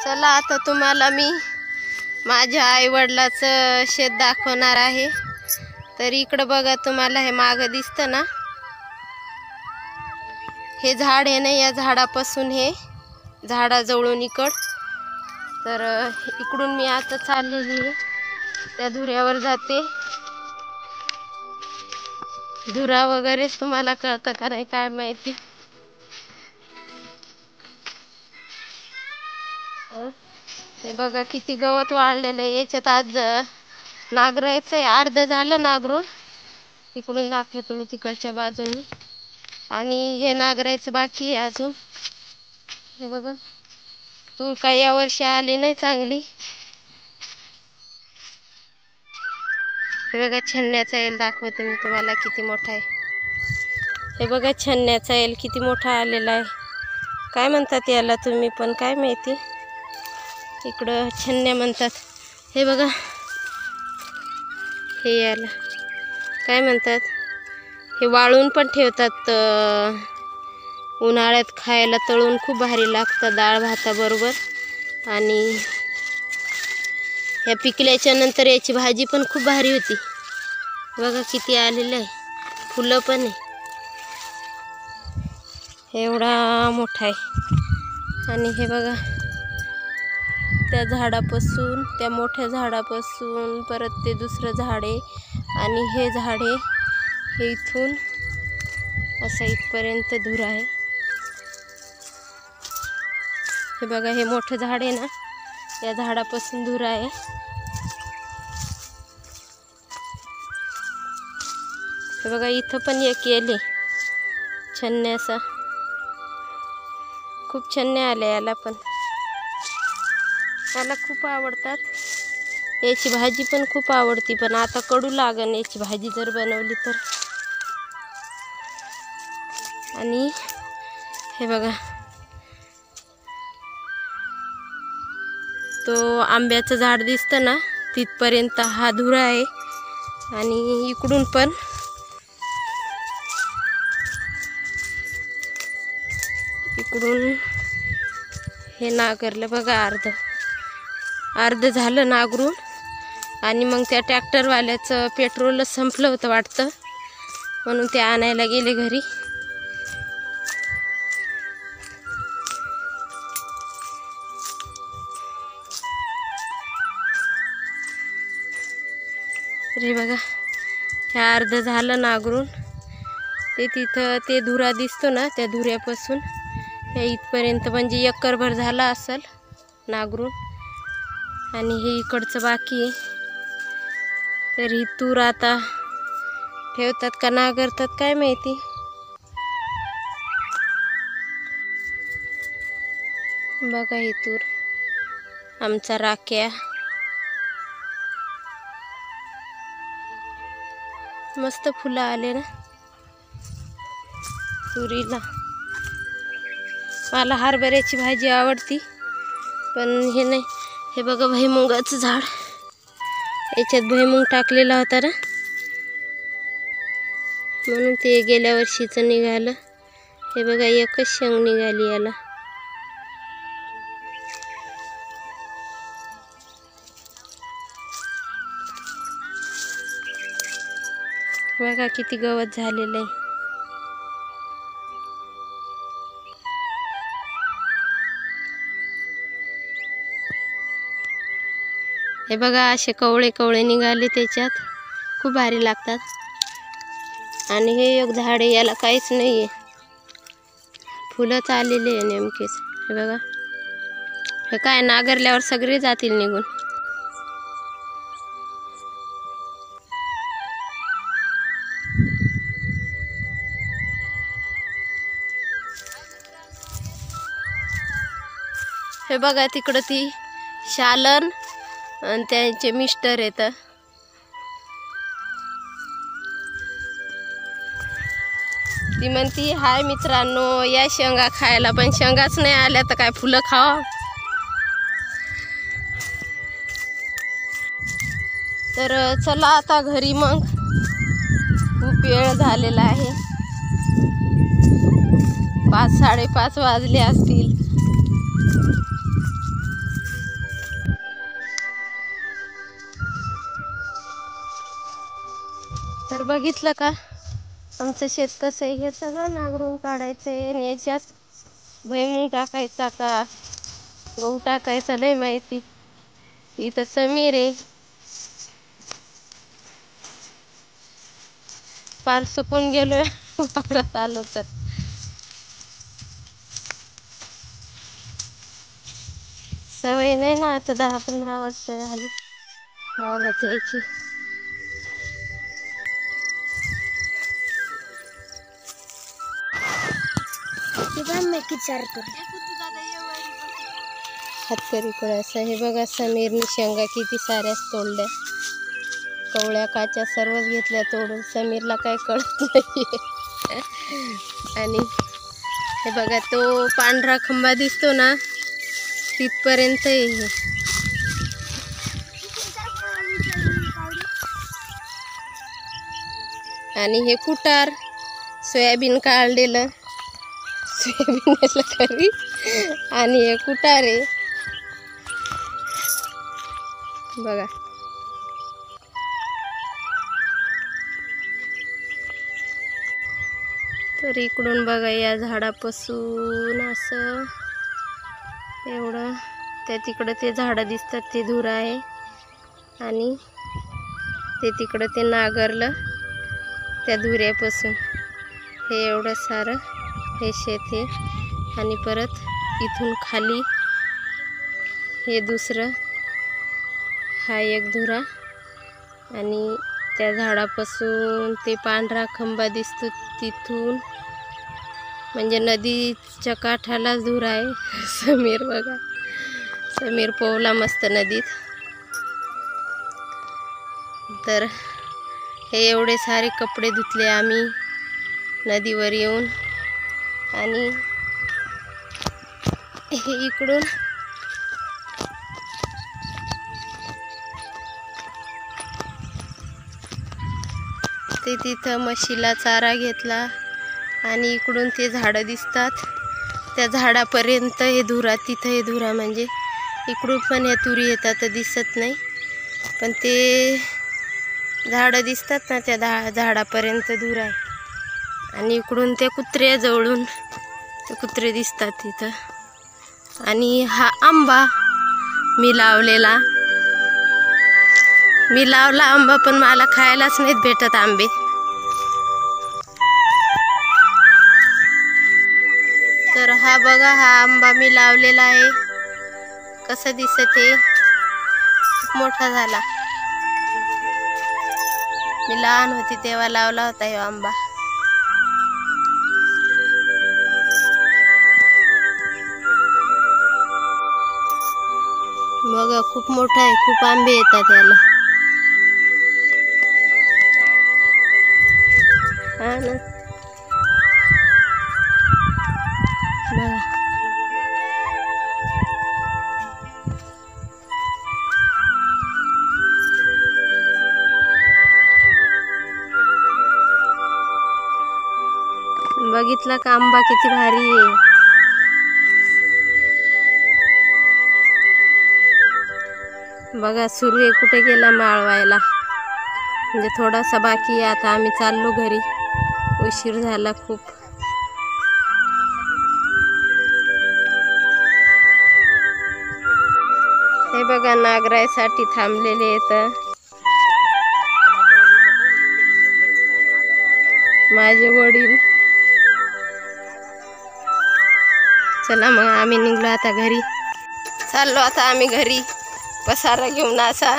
चला आता तुम्हाला मी माझ्या आईवडिलाचं शेत दाखवणार आहे। तर इकडे बघा, तुम्हाला हे मागं दिसतं ना, हे झाड आहे ना, या झाडापासून हे झाडाजवळून तर इकडून मी आता चाललेली आहे, त्या धुऱ्यावर जाते। धुरा वगैरे तुम्हाला कळतं का नाही काय माहिती। हे बघा किती गवत वाढलेलं आहे। याच्यात आज नांगरायचंय, अर्ध झालं नांगरून, इकडून दाखवते तुम्ही तिकडच्या बाजूने, आणि हे नांगरायचं बाकी आहे अजून। हे बघा, तू काय या वर्षी आली नाही चांगली। हे बघा छन्याचा येल दाखवते मी तुम्हाला किती मोठा आहे। हे बघा छन्याचा येल किती मोठा आलेला आहे। काय म्हणतात याला तुम्ही पण काय माहिती, इकडं छन्या म्हणतात। हे बघा, हे याला काय म्हणतात, हे वाळून पण ठेवतात, उन्हाळ्यात खायला तळून खूप भारी लागतं डाळ भाताबरोबर। आणि ह्या पिकल्याच्या नंतर याची भाजी पण खूप भारी होती। बघा किती आलेलं आहे, फुलं पण आहे, एवढा मोठा आहे। आणि हे बघा, त्या झाडापासून, त्या मोठ्या झाडापासून परत ते दुसरं झाड आहे, आणि हे झाड आहे, हे इथून असं इथपर्यंत धूर आहे। हे बघा, हे मोठं झाड आहे ना, या झाडापासून धूर आहे। हे बघा इथं पण एक येले छन्याचा, खूप छन्या आल्या याला पण, त्याला खूप आवडतात। याची भाजी पण खूप आवडती, पण आता कडू लागन याची भाजी जर बनवली तर। आणि हे बघा, तो आंब्याचं झाड दिसतं ना, तिथपर्यंत हा धुरा आहे। आणि इकडून पण इकडून हे नांगरलं बघा, अर्ध झालं नांगरून। आणि मग त्या ट्रॅक्टरवाल्याचं पेट्रोलच संपलं होतं वाटतं, म्हणून ते आणायला गेले घरी। अरे बघा, हे अर्ध झालं नांगरून, ते तिथं ते धुरा दिसतो ना, त्या धुऱ्यापासून हे इथपर्यंत म्हणजे एकरभर झाला असेल नांगरून। आणि हे इकडचं बाकी आहे। तर ही तूर आता ठेवतात का नांगरतात काय माहिती। बघा ही तूर, आमचा राख्या, मस्त फुलं आले ना तुरीला। मला हरभऱ्याची भाजी आवडती, पण हे नाही। हे बघा भुईमुगाचं झाड, याच्यात भुईमुग टाकलेला होता ना, म्हणून ते गेल्या वर्षीचं निघालं। हे बघा एकच शेंग निघाली याला। बघा किती गवत झालेलं आहे। हे बघा असे कवळे कवळे निघाले त्याच्यात, खूप भारी लागतात। आणि हे एक झाड आहे, याला काहीच नाही आहे, फुलंच आलेले आहे नेमकेच। हे बघा, हे काय नांगरल्यावर सगळे जातील निघून। हे बघा तिकडं ती शालन आणि त्यांचे मिस्टर येत, ती म्हणती हाय मित्रांनो या शेंगा खायला, पण शेंगाच नाही आल्या तर काय फुलं खावा। तर चला आता घरी, मग खूप वेळ झालेला आहे, 5-5:30 वाजले असतील। तर बघितलं का आमचं शेत कसं आहे, हे सगळं नांगरून काढायचंय आणि याच्यात भुईमुग टाकायचा का गहू टाकायचा नाही माहिती. इथं समीर आहे, पार सुकून गेलोय वावरात आलो तर. सवय नाही ना, आता 10-15 वर्ष झाली वावरात यायची. हातकरी कोळ्याचा हे बघा, समीरनी शेंगा किती साऱ्या तोडल्या, कवळ्या काच्या सर्वच घेतल्या तोडून. समीरला काय कळत नाही. आणि हे बघा, तो पांढरा खंबा दिसतो ना तिथपर्यंत आहे. आणि हे कुटार सोयाबीन काढलेलं, सोयाबीन खरी. आणि हे कुटार आहे बघा. तर इकडून बघा, या झाडापासून असं एवढं त्या तिकडं ते झाडं दिसतात ते धूर आहे. आणि ते तिकडं ते नागरलं त्या धुऱ्यापासून हे एवढं सारं हे शेत आहे. आणि परत इथून खाली हे दुसरं हा एक धुरा. आणि त्या झाडापासून ते पांढरा खंबा दिसतो तिथून म्हणजे नदीच्या काठालाच धुरा आहे. समीर बघा, समीर पोहला मस्त नदीत. तर हे एवढे सारे कपडे धुतले आम्ही नदीवर येऊन. आणि हे इकडून ते तिथं म्हशीला चारा घेतला. आणि इकडून ते झाडं दिसतात त्या झाडापर्यंत हे धुरा. तिथं हे धुरा म्हणजे इकडून पण ह्या तुरी येतात तर दिसत नाही, पण ते झाडं दिसतात ना त्या झाडापर्यंत धुरा आहे. आणि इकडून ते कुत्र्या जवळून ते कुत्रे दिसतात तिथं. आणि हा आंबा मी लावलेला, मी लावला आंबा, पण मला खायलाच नाहीत भेटत आंबे. तर हा बघा, हा आंबा मी लावलेला आहे, कसं दिसते, खूप मोठा झाला. मी लहान होती तेव्हा लावला होता हा आंबा. बघा, खूप मोठा आहे, खूप आंबे येतात याला. हा ना, बघा. बघितला का आंबा किती भारी आहे. बघा, सूर्य कुठे गेला माळवायला, म्हणजे थोडासा बाकी आहे. आता आम्ही चाललो घरी, उशीर झाला खूप. हे बघा, नागरायसाठी थांबलेले आहेत माझे वडील. चला मग आम्ही निघलो आता घरी, चाललो आता आम्ही घरी पसारा घेऊन असा.